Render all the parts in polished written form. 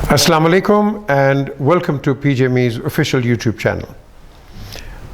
Assalamu alaikum and welcome to PJME's official YouTube channel.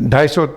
250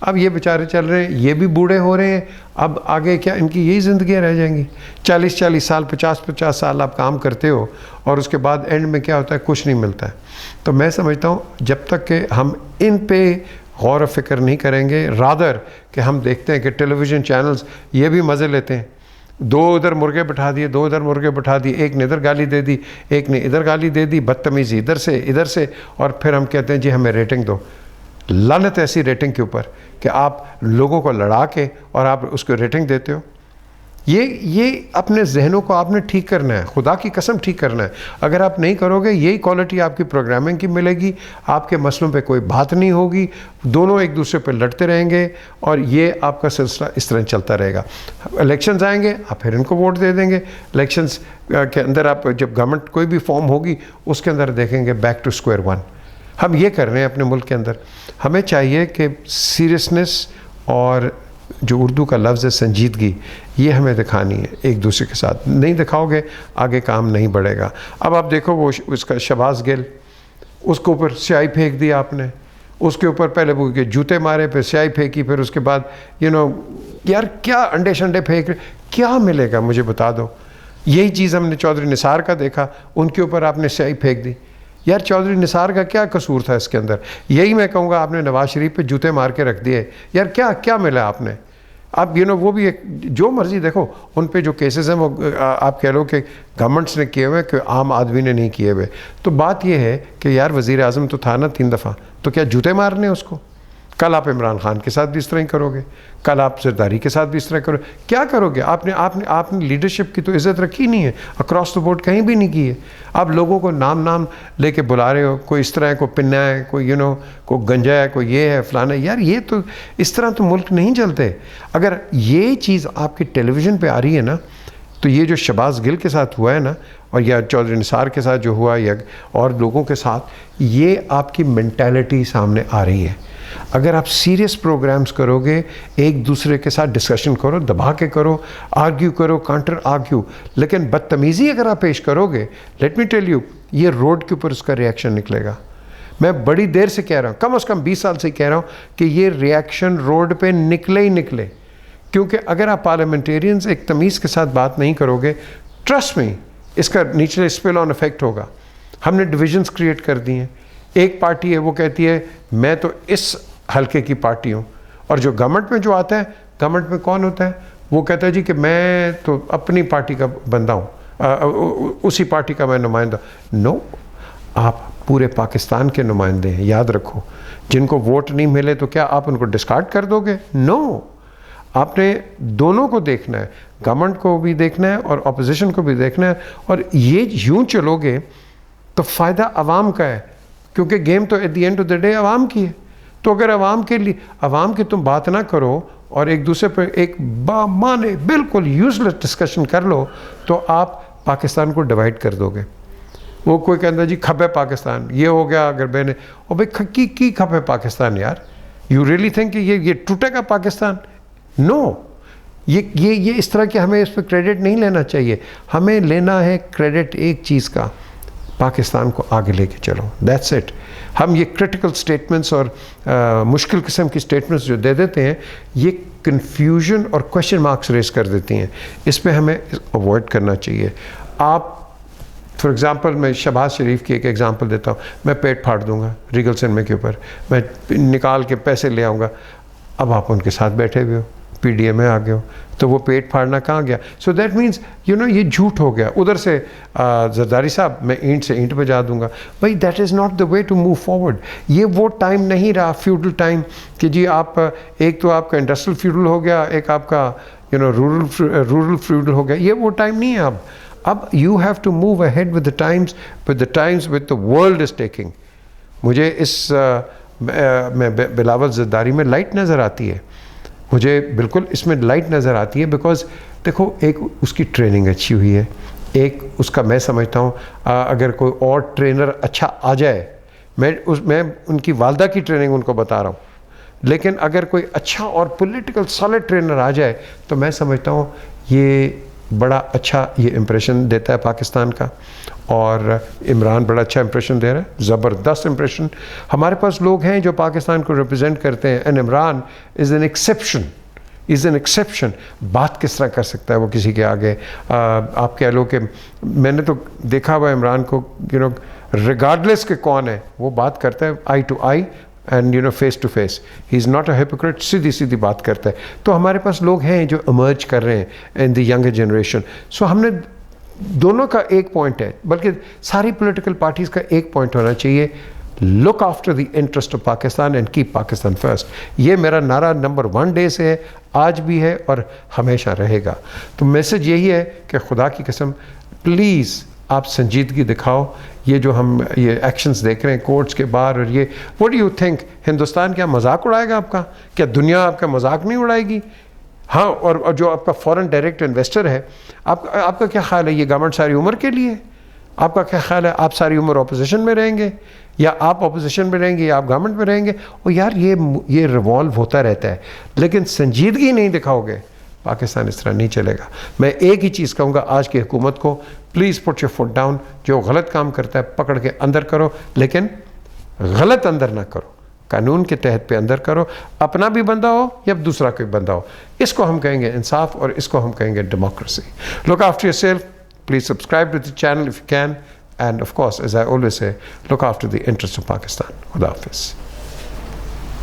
اب یہ بیچارے چل رہے ہیں, یہ بھی بوڑھے ہو رہے ہیں, اب آگے کیا ان کی یہی زندگیاں رہ جائیں گی. 40 سال 50 سال آپ کام کرتے ہو اور اس کے بعد اینڈ میں کیا ہوتا ہے, کچھ نہیں ملتا ہے. تو میں سمجھتا ہوں جب تک کہ ہم ان پہ غور و فکر نہیں کریں گے, رادر کہ ہم دیکھتے ہیں کہ ٹیلی ویژن چینلز یہ بھی مزے لیتے ہیں, 2 ادھر مرغے بٹھا دیے, 2 ادھر مرغے بٹھا دیے, ایک نے ادھر گالی دے دی, ایک نے ادھر گالی دے دی, بدتمیزی ادھر سے, اور پھر ہم کہتے ہیں جی ہمیں ریٹنگ دو. لعنت ایسی ریٹنگ کے اوپر کہ آپ لوگوں کو لڑا کے اور آپ اس کو ریٹنگ دیتے ہو. یہ اپنے ذہنوں کو آپ نے ٹھیک کرنا ہے, خدا کی قسم ٹھیک کرنا ہے. اگر آپ نہیں کرو گے, یہی کوالٹی آپ کی پروگرامنگ کی ملے گی, آپ کے مسئلوں پہ کوئی بات نہیں ہوگی, دونوں ایک دوسرے پہ لڑتے رہیں گے, اور یہ آپ کا سلسلہ اس طرح چلتا رہے گا. الیکشنز آئیں گے, آپ پھر ان کو ووٹ دے دیں گے. الیکشنز کے اندر آپ جب گورنمنٹ کوئی بھی فارم ہوگی اس کے اندر دیکھیں گے بیک ٹو اسکوائر ون. ہم یہ کر رہے ہیں اپنے ملک کے اندر. ہمیں چاہیے کہ سیریسنس اور جو اردو کا لفظ ہے سنجیدگی, یہ ہمیں دکھانی ہے ایک دوسرے کے ساتھ. نہیں دکھاؤ گے آگے کام نہیں بڑھے گا. اب آپ دیکھو وہ اس کا شہباز گل, اس کے اوپر سیاہی پھینک دی آپ نے, اس کے اوپر پہلے وہ کہ جوتے مارے, پھر سیاہی پھینکی, پھر اس کے بعد یار کیا انڈے شنڈے پھینک رہے, کیا ملے گا مجھے بتا دو. یہی چیز ہم نے چودھری نثار کا دیکھا, ان کے اوپر آپ نے سیاہی پھینک دی. یار چودھری نثار کا کیا قصور تھا اس کے اندر؟ یہی میں کہوں گا آپ نے نواز شریف پہ جوتے مار کے رکھ دیے. یار کیا ملا آپ نے؟ اب وہ بھی ایک جو مرضی دیکھو, ان پہ جو کیسز ہیں وہ آپ کہہ لو کہ گورنمنٹس نے کیے ہوئے, کہ عام آدمی نے نہیں کیے ہوئے. تو بات یہ ہے کہ یار وزیر اعظم تو تھا نا 3 دفعہ, تو کیا جوتے مارنے اس کو؟ کل آپ عمران خان کے ساتھ بھی اس طرح ہی کرو گے, کل آپ زرداری کے ساتھ بھی اس طرح کرو. کیا کرو گے؟ آپ نے لیڈرشپ کی تو عزت رکھی نہیں ہے, اکراس دا بورڈ کہیں بھی نہیں کی ہے. آپ لوگوں کو نام لے کے بلا رہے ہو, کوئی اس طرح ہے, کوئی پنا ہے, کوئی کوئی گنجا ہے, کوئی یہ ہے فلانا. یار یہ تو اس طرح تو ملک نہیں چلتے. اگر یہ چیز آپ کی ٹیلی ویژن پہ آ رہی ہے نا, تو یہ جو شہباز گل کے ساتھ ہوا ہے نا, اور یا چودھری نثار کے ساتھ جو ہوا, یا اور لوگوں کے ساتھ, یہ آپ کی مینٹالٹی سامنے آ رہی ہے. اگر آپ سیریس پروگرامز کرو گے, ایک دوسرے کے ساتھ ڈسکشن کرو, دبا کے کرو, آرگیو کرو, کانٹر آرگیو, لیکن بدتمیزی اگر آپ پیش کرو گے, لیٹ می ٹیل یو, یہ روڈ کے اوپر اس کا ریاکشن نکلے گا. میں بڑی دیر سے کہہ رہا ہوں, کم از کم 20 سال سے کہہ رہا ہوں کہ یہ ریاکشن روڈ پہ نکلے ہی نکلے. کیونکہ اگر آپ پارلیمنٹیرینز ایک تمیز کے ساتھ بات نہیں کرو گے, ٹرسٹ میں اس کا نیچے اسپل آن افیکٹ ہوگا. ہم نے ڈویژنز کریٹ کر دی ہیں. ایک پارٹی ہے وہ کہتی ہے میں تو اس حلقے کی پارٹی ہوں, اور جو گورنمنٹ میں جو آتا ہے, گورنمنٹ میں کون ہوتا ہے, وہ کہتا ہے جی کہ میں تو اپنی پارٹی کا بندہ ہوں, اسی پارٹی کا میں نمائندہ. نو, آپ پورے پاکستان کے نمائندے ہیں, یاد رکھو. جن کو ووٹ نہیں ملے تو کیا آپ ان کو ڈسکارڈ کر دو گے؟ نو, آپ نے دونوں کو دیکھنا ہے, گورنمنٹ کو بھی دیکھنا ہے اور اپوزیشن کو بھی دیکھنا ہے. اور یہ یوں چلو گے تو فائدہ عوام کا ہے, کیونکہ گیم تو at the end of the day عوام کی ہے. تو اگر عوام کی تم بات نہ کرو اور ایک دوسرے پر ایک بامعنی بالکل یوزلیس ڈسکشن کر لو, تو آپ پاکستان کو ڈیوائڈ کر دو گے. وہ کوئی کہتا ہے جی کھپے پاکستان, یہ ہو گیا. اگر میں نے او بھائی کی کھپے پاکستان یار, یو ریئلی تھنک کہ یہ ٹوٹے گا پاکستان؟ نو, یہ اس طرح کہ ہمیں اس پہ کریڈٹ نہیں لینا چاہیے. ہمیں لینا ہے کریڈٹ ایک چیز کا, پاکستان کو آگے لے کے چلو, دیٹس اٹ. ہم یہ کرٹیکل سٹیٹمنٹس اور مشکل قسم کی سٹیٹمنٹس جو دے دیتے ہیں, یہ کنفیوژن اور کوشچن مارکس ریز کر دیتی ہیں. اس پہ ہمیں اوائڈ کرنا چاہیے. آپ فار ایگزامپل, میں شہباز شریف کی ایک ایگزامپل دیتا ہوں. میں پیٹ پھاڑ دوں گا ریگل سنیما کے اوپر, میں نکال کے پیسے لے آؤں گا. اب آپ ان کے ساتھ بیٹھے ہوئے ہو, پی ڈی اے میں آ گئے ہو, تو وہ پیٹ پھاڑنا کہاں گیا؟ سو دیٹ مینس یہ جھوٹ ہو گیا. ادھر سے زرداری صاحب میں اینٹ سے اینٹ بجا دوں گا. بھائی that is not the way to move forward. یہ وہ ٹائم نہیں رہا فیوڈل ٹائم کہ جی آپ ایک تو آپ کا انڈسٹریل فیوڈل ہو گیا, ایک آپ کا رورل فیوڈل ہو گیا. یہ وہ ٹائم نہیں ہے اب you have to move ahead with the times with the world is taking. مجھے اس میں بلاول زرداری میں لائٹ نظر آتی ہے, مجھے بالکل اس میں لائٹ نظر آتی ہے. بیکاز دیکھو, ایک اس کی ٹریننگ اچھی ہوئی ہے, ایک اس کا میں سمجھتا ہوں اگر کوئی اور ٹرینر اچھا آ جائے, میں ان کی والدہ کی ٹریننگ ان کو بتا رہا ہوں, لیکن اگر کوئی اچھا اور پولیٹیکل سالڈ ٹرینر آ جائے تو میں سمجھتا ہوں یہ بڑا اچھا یہ امپریشن دیتا ہے پاکستان کا، اور عمران بڑا اچھا امپریشن دے رہا ہے، زبردست امپریشن. ہمارے پاس لوگ ہیں جو پاکستان کو ریپرزینٹ کرتے ہیں، and Imran is an exception. بات کس طرح کر سکتا ہے وہ کسی کے آگے. آپ کہہ لو کہ میں نے تو دیکھا ہوا عمران کو، ریگارڈلیس کہ کون ہے، وہ بات کرتا ہے eye to eye and face to face. He is not a hypocrite, سیدھی بات کرتا ہے. تو ہمارے پاس لوگ ہیں جو ایمرج کر رہے ہیں ان دی ینگر جنریشن. سو ہم نے دونوں کا ایک پوائنٹ ہے، بلکہ ساری پولیٹیکل پارٹیز کا ایک پوائنٹ ہونا چاہیے، look after the interest of Pakistan and keep Pakistan first. یہ میرا نعرہ نمبر 1 ڈے سے ہے، آج بھی ہے اور ہمیشہ رہے گا. تو میسج یہی ہے کہ خدا کی قسم پلیز آپ سنجیدگی دکھاؤ. یہ جو ہم یہ ایکشنز دیکھ رہے ہیں کورٹس کے باہر، اور یہ what do you think Hindustan کیا مذاق اڑائے گا آپ کا؟ کیا دنیا آپ کا مذاق نہیں اڑائے گی؟ ہاں، اور جو آپ کا فورن ڈائریکٹ انویسٹر ہے، آپ کا کیا خیال ہے یہ گورنمنٹ ساری عمر کے لیے؟ آپ کا کیا خیال ہے آپ ساری عمر اپوزیشن میں رہیں گے، یا آپ اپوزیشن میں رہیں گے یا آپ گورنمنٹ میں رہیں گے؟ اور یار یہ ریوالو ہوتا رہتا ہے، لیکن سنجیدگی نہیں دکھاؤ گے پاکستان اس طرح نہیں چلے گا. میں ایک ہی چیز کہوں گا آج کی حکومت کو، please put your foot down. جو غلط کام کرتا ہے پکڑ کے اندر کرو، لیکن غلط اندر نہ کرو، قانون کے تحت پہ اندر کرو، اپنا بھی بندہ ہو یا دوسرا کوئی بندہ ہو. اس کو ہم کہیں گے انصاف، اور اس کو ہم کہیں گے democracy. Look after yourself. Please subscribe to the channel if you can. And of course, as I always say, look after the interests of Pakistan. Khuda Hafiz.